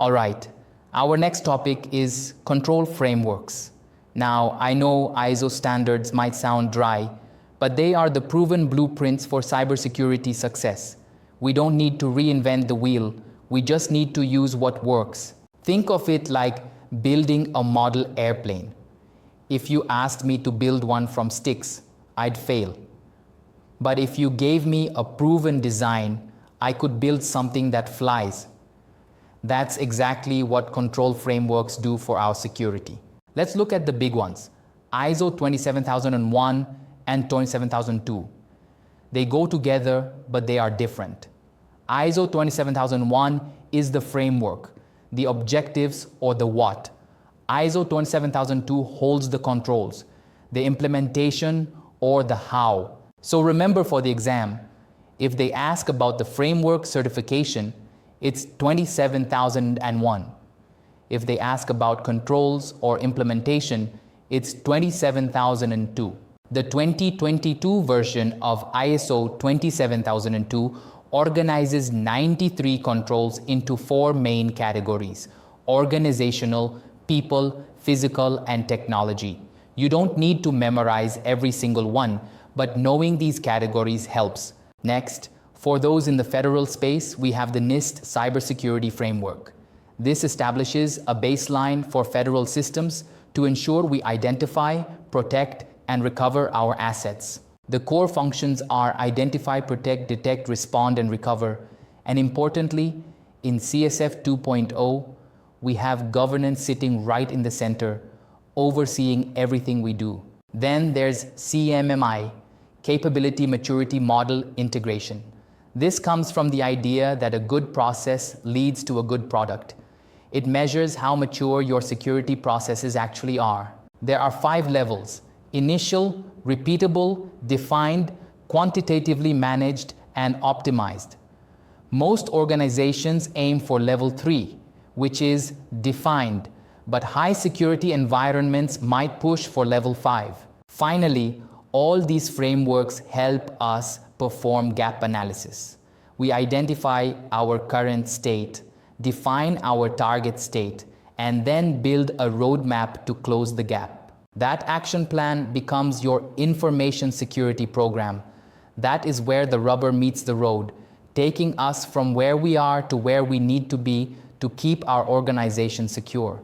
All right, our next topic is control frameworks. Now, I know ISO standards might sound dry, but they are the proven blueprints for cybersecurity success. We don't need to reinvent the wheel, we just need to use what works. Think of it like building a model airplane. If you asked me to build one from sticks, I'd fail. But if you gave me a proven design, I could build something that flies. That's exactly what control frameworks do for our security. Let's look at the big ones. ISO 27001 and 27002. They go together, but they are different. ISO 27001 is the framework, the objectives, or the what. ISO 27002 holds the controls, the implementation, or the how. So remember for the exam, if they ask about the framework certification, it's 27001. If they ask about controls or implementation, it's 27002. The 2022 version of ISO 27002 organizes 93 controls into 4 main categories: organizational, people, physical, and technology. You don't need to memorize every single one, but knowing these categories helps. Next, for those in the federal space, we have the NIST Cybersecurity Framework. This establishes a baseline for federal systems to ensure we identify, protect, and recover our assets. The core functions are identify, protect, detect, respond, and recover. And importantly, in CSF 2.0, we have governance sitting right in the center, overseeing everything we do. Then there's CMMI, Capability Maturity Model Integration. This comes from the idea that a good process leads to a good product. It measures how mature your security processes actually are. There are 5 levels: initial, repeatable, defined, quantitatively managed, and optimized. Most organizations aim for level 3, which is defined, but high security environments might push for level 5. Finally, all these frameworks help us perform gap analysis. We identify our current state, define our target state, and then build a roadmap to close the gap. That action plan becomes your information security program. That is where the rubber meets the road, taking us from where we are to where we need to be to keep our organization secure.